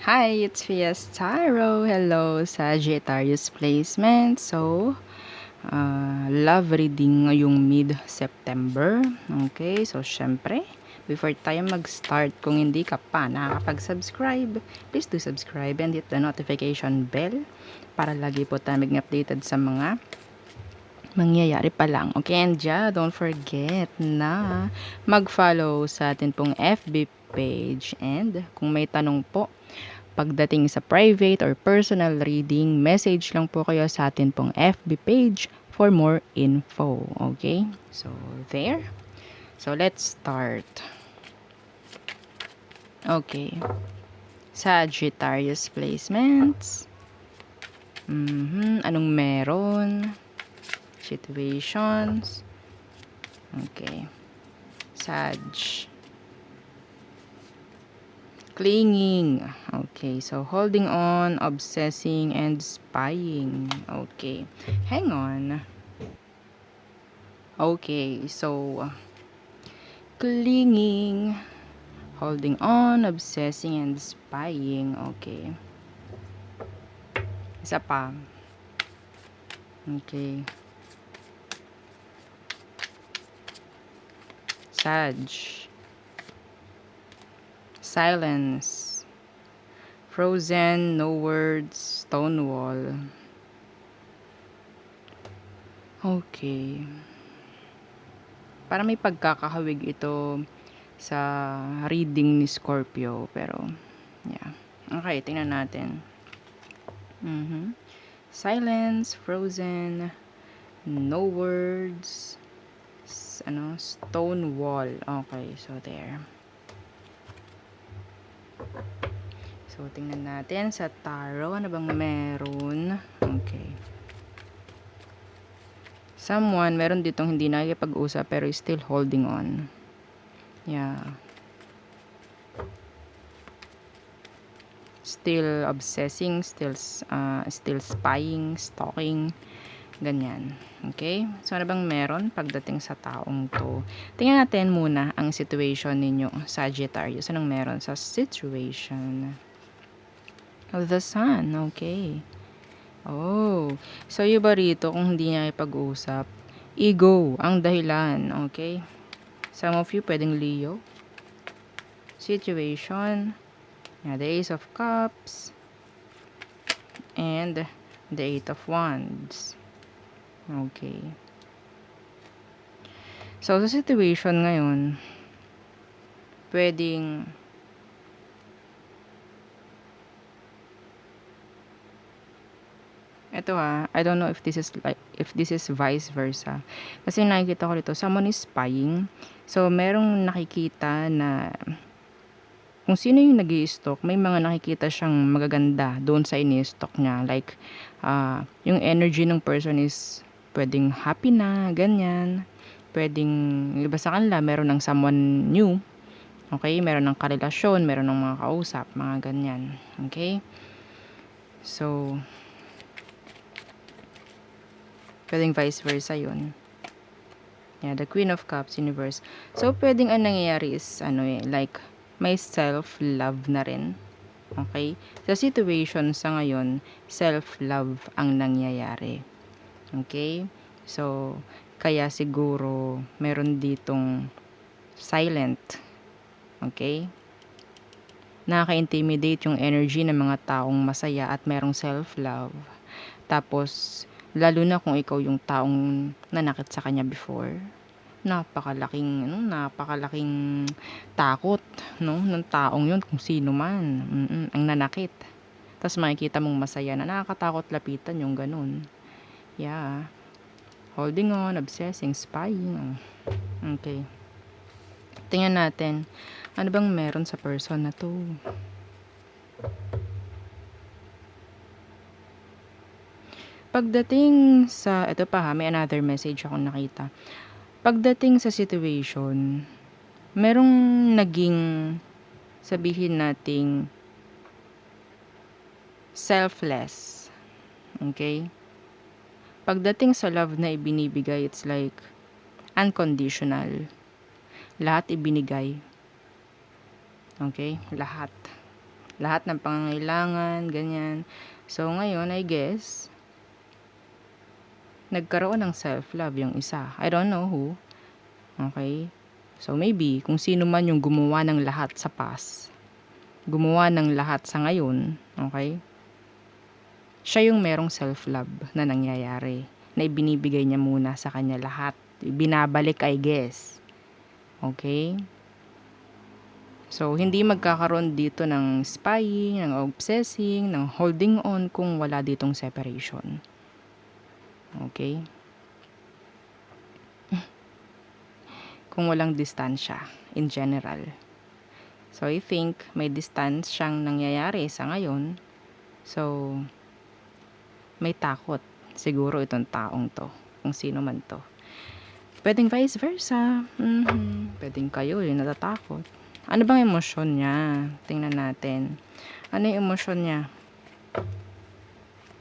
Hi, it's Fiestaro. Hello, Sagittarius Placement. So, love reading ngayong mid-September. Okay, so syempre, before tayo mag-start, kung hindi ka pa nakakapag-subscribe, please do subscribe and hit the notification bell para lagi po tayo mag-updated sa mga mangyayari pa lang. Okay, and yeah, don't forget na mag-follow sa atin pong FB page. And kung may tanong po, pagdating sa private or personal reading, message lang po kayo sa atin pong FB page for more info. Okay? So, there. So, let's start. Okay. Sagittarius placements. Anong meron? Situations. Okay. Sag. Clinging. Okay, so holding on, obsessing, and spying. Okay, hang on. Okay, so clinging, holding on, obsessing, and spying. Okay. Isa pa. Okay. Sag. Silence. Frozen, no words, stone wall. Okay. Para may pagkakahawig ito sa reading ni Scorpio, pero yeah. Okay, tingnan natin. Silence, frozen, no words, stone wall. Okay, so there. So, tingnan natin sa tarot. Ano bang meron? Okay. Someone, meron ditong hindi nakikipag-usap pero is still holding on. Yeah. Still obsessing, still spying, stalking, ganyan. Okay? So, ano bang meron pagdating sa taong to? Tingnan natin muna ang situation ninyo, Sagittarius. Anong meron sa situation? Of the Sun. Okay. Oh. So, yung ba rito, kung hindi niya ipag-usap, ego ang dahilan. Okay? Some of you, pwedeng Leo. Situation. Yeah, the Ace of Cups. And the Eight of Wands. Okay. So, sa situation ngayon, pwedeng ito I don't know if this is vice versa. Kasi nakikita ko dito, someone is spying. So, merong nakikita na kung sino yung nag-i-stalk, may mga nakikita siyang magaganda doon sa ini-stalk niya. Like, yung energy ng person is pwedeng happy na, ganyan. Pwedeng, iba sa kanila, meron ng someone new. Okay? Meron ng karelasyon, meron ng mga kausap, mga ganyan. Okay? So, pwedeng vice versa yun. Yeah, the Queen of Cups universe. So, pwedeng ang nangyayari is, like, may self-love na rin. Okay? Sa situation sa ngayon, self-love ang nangyayari. Okay? So, kaya siguro, meron ditong silent. Okay? Nakaka-intimidate yung energy ng mga taong masaya at merong self-love. Tapos, lalo na kung ikaw yung taong nanakit sa kanya before, napakalaking takot, no, ng taong yun, kung sino man, ang nanakit. Tapos makikita mong masaya na, nakakatakot lapitan yung ganun. Yeah. Holding on, obsessing, spying. Okay. Tingnan natin, ano bang meron sa person na to? Pagdating sa, ito pa may another message akong nakita. Pagdating sa situation, merong naging, sabihin nating, selfless. Okay? Pagdating sa love na ibinibigay, it's like, unconditional. Lahat ibinigay. Okay? Lahat. Lahat ng pangangailangan, ganyan. So, ngayon, I guess, nagkaroon ng self-love yung isa. I don't know who. Okay? So, maybe, kung sino man yung gumawa ng lahat sa past, gumawa ng lahat sa ngayon, okay? Siya yung merong self-love na nangyayari, na ibinibigay niya muna sa kanya lahat. Binabalik, I guess. Okay? So, hindi magkakaroon dito ng spying, ng obsessing, ng holding on kung wala ditong separation. Okay? Kung walang distansya in general. So, I think may distance siyang nangyayari sa ngayon. So, may takot siguro itong taong to. Kung sino man to. Pwedeng vice versa. Pwedeng kayo yung natatakot. Ano bang emosyon niya? Tingnan natin. Ano yung emosyon niya?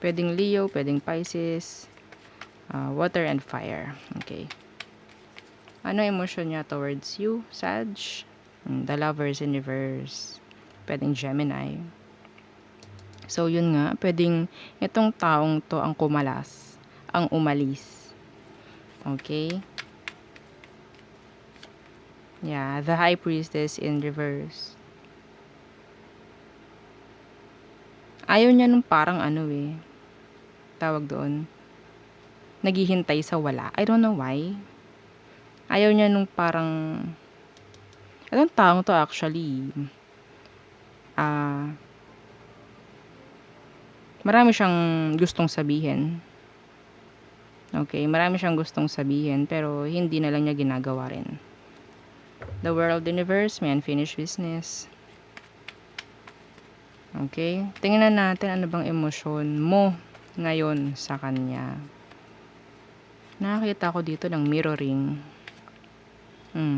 Pwedeng Leo, pwedeng Pisces, water and fire. Okay. Ano emosyon niya towards you, Sag? The lovers in reverse. Pwedeng Gemini. So, yun nga. Pwedeng itong taong to ang kumalas. Ang umalis. Okay. Yeah, the High Priestess in reverse. Ayaw niya nung parang ano tawag doon, naghihintay sa wala. I don't know why. Ayaw niya nung parang, anong taong to actually, marami siyang gustong sabihin. Okay, marami siyang gustong sabihin, pero hindi na lang niya ginagawa rin. The world universe, may unfinished business. Okay, tingnan natin ano bang emosyon mo ngayon sa kanya. Nakakita ko dito ng mirroring.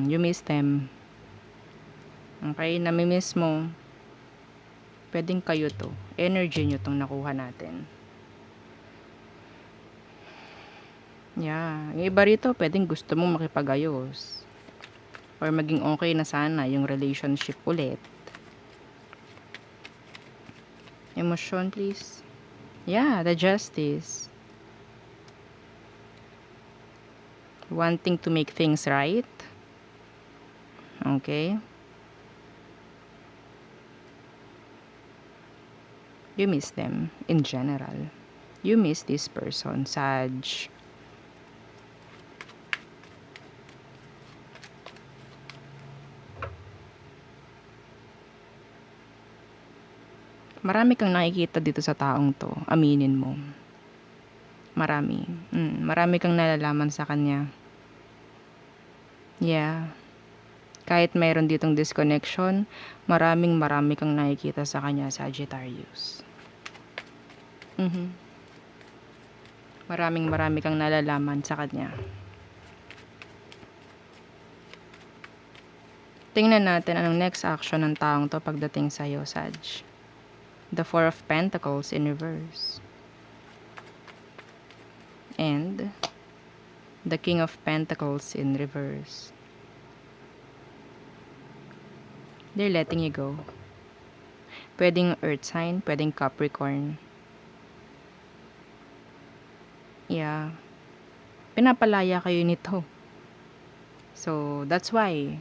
You miss them. Okay, namimiss mo. Pwedeng kayo to. Energy nyo tong nakuha natin. Yeah. Yung iba rito, pwedeng gusto mong makipag-ayos. Or maging okay na sana yung relationship ulit. Emotion, please. Yeah, the justice. Wanting to make things right. Okay. You miss them in general. You miss this person, Sag. Marami kang nakikita dito sa taong to. Aminin mo. Marami. Marami kang nalalaman sa kanya. Yeah. Kahit mayroon ditong disconnection, marami kang nakikita sa kanya, Sagittarius. Marami kang nalalaman sa kanya. Tingnan natin anong next action ng taong to pagdating sa'yo, Sag. The Four of Pentacles in reverse. And the King of Pentacles in reverse. They're letting you go. Pwedeng Earth sign, pwedeng Capricorn. Yeah. Pinapalaya kayo nito. So, that's why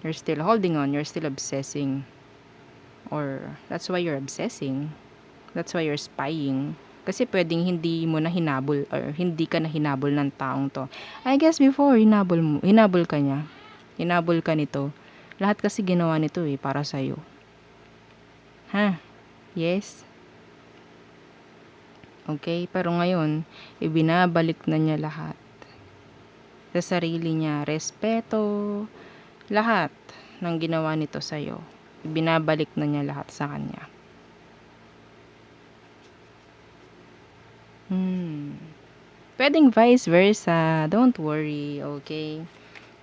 you're still holding on, you're still obsessing. Or, that's why you're obsessing. That's why you're spying. Kasi pwedeng hindi mo na hinabol or hindi ka na hinabol ng taong to. I guess before, hinabol ka niya. Hinabol ka nito. Lahat kasi ginawa nito para sa'yo. Yes? Okay, pero ngayon, ibinabalik na niya lahat. Sa sarili niya, respeto, lahat ng ginawa nito sa'yo. Ibinabalik na niya lahat sa kanya. Pwedeng vice versa. Don't worry, okay?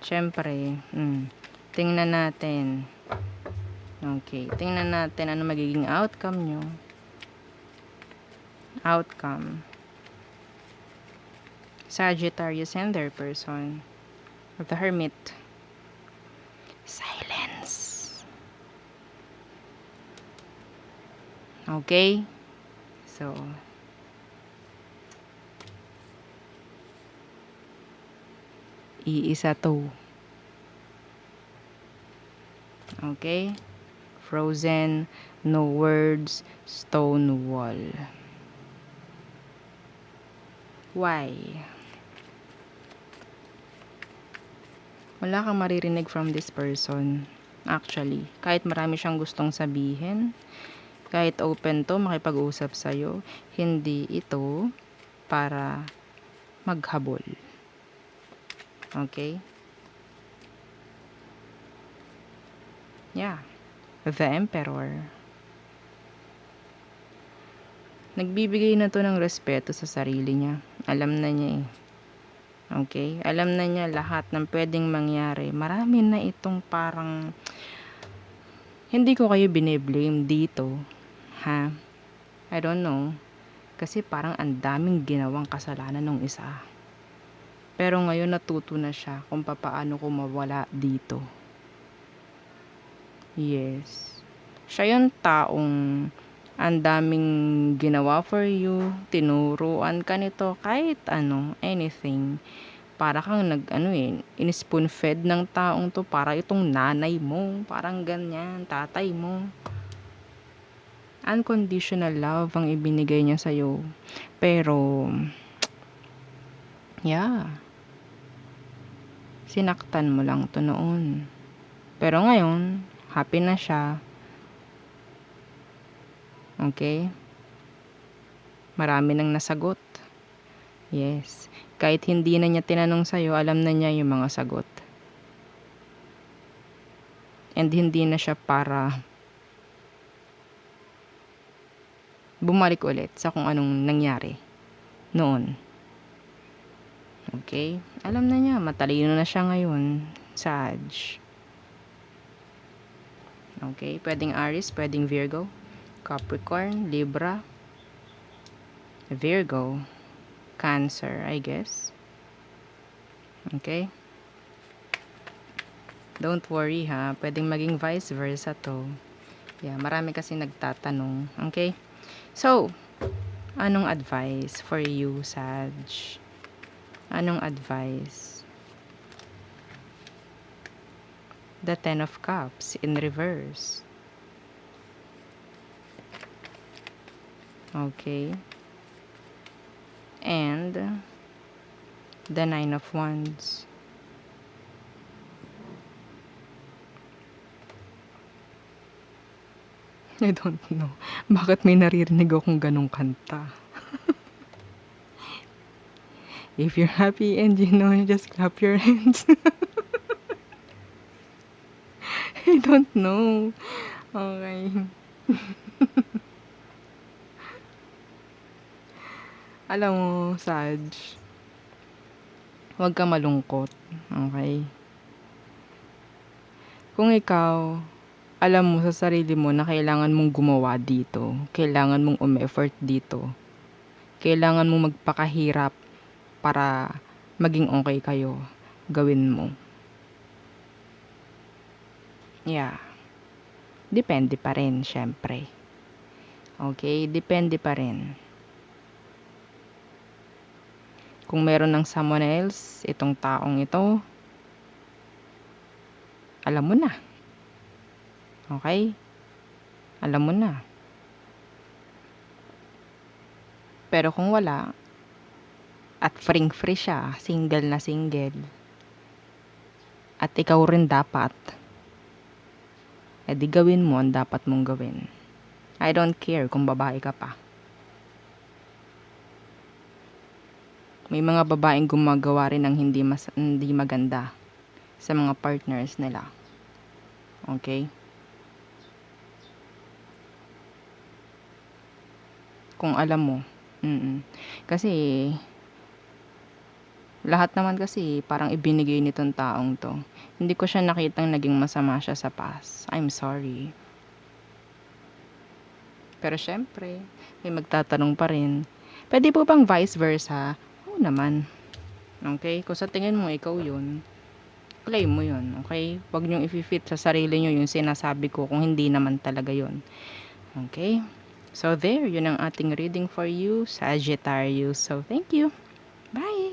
Siyempre, tingnan natin. Okay, tingnan natin ano magiging outcome nyo. Outcome. Sagittarius and their person. Of the Hermit. Silence. Okay? So, iisa to. Okay? Frozen, no words, stone wall. Why? Wala kang maririnig from this person. Actually, kahit marami siyang gustong sabihin, kahit open to makipag-usap sa'yo, hindi ito para maghabol. Okay? Yeah. The Emperor. Nagbibigay na to ng respeto sa sarili niya. Alam na niya eh. Okay? Alam na niya lahat ng pwedeng mangyari. Marami na itong parang hindi ko kayo bine-blame dito. Ha? I don't know. Kasi parang ang daming ginawang kasalanan ng isa. Pero ngayon natuto na siya kung paano ko mawala dito. Yes. Siya yung taong ang daming ginawa for you, tinuruan ka nito, kahit ano, anything. Para kang in-spoon fed ng taong to, para itong nanay mo, parang ganyan, tatay mo. Unconditional love ang ibinigay niya sa'yo. Pero, yeah, sinaktan mo lang to noon. Pero ngayon, happy na siya. Okay? Marami nang nasagot. Yes. Kahit hindi na niya tinanong sa'yo, alam na niya yung mga sagot. And hindi na siya para bumalik ulit sa kung anong nangyari noon. Okay? Alam na niya, matalino na siya ngayon. Sag. Okay? Pwedeng Aries, pwedeng Virgo, Capricorn, Libra, Virgo, Cancer, I guess. Okay? Don't worry ha, pwedeng maging vice versa to. Yeah, marami kasi nagtatanong. Okay? So, anong advice for you, Sag? Anong advice? The Ten of Cups in reverse. Okay. And the Nine of Wands. I don't know. Bakit may naririnig akong ganong kanta? If you're happy and you know, just clap your hands. I don't know. Okay. Alam mo, Sag, huwag ka malungkot. Okay? Kung ikaw, alam mo sa sarili mo na kailangan mong gumawa dito, kailangan mong umeffort dito, kailangan mong magpakahirap para maging okay kayo, gawin mo. Yeah. Depende pa rin, syempre. Okay? Depende pa rin. Kung meron ng someone else, itong taong ito, alam mo na. Okay? Alam mo na. Pero kung wala, at free siya, single na single, at ikaw rin dapat, edi gawin mo ang dapat mong gawin. I don't care kung babae ka pa. May mga babaeng gumagawa rin ng hindi maganda sa mga partners nila. Okay? Kung alam mo. Kasi lahat naman kasi parang ibinigay nitong taong to. Hindi ko siya nakitang naging masama siya sa past. I'm sorry. Pero syempre, may magtatanong pa rin. Pwede po bang vice versa? Oo naman. Okay? Kung sa tingin mo ikaw yun, claim mo yun. Okay? Huwag niyong i-fit sa sarili niyo yung sinasabi ko kung hindi naman talaga yun. Okay? So there, yun ang ating reading for you, Sagittarius. So thank you. Bye!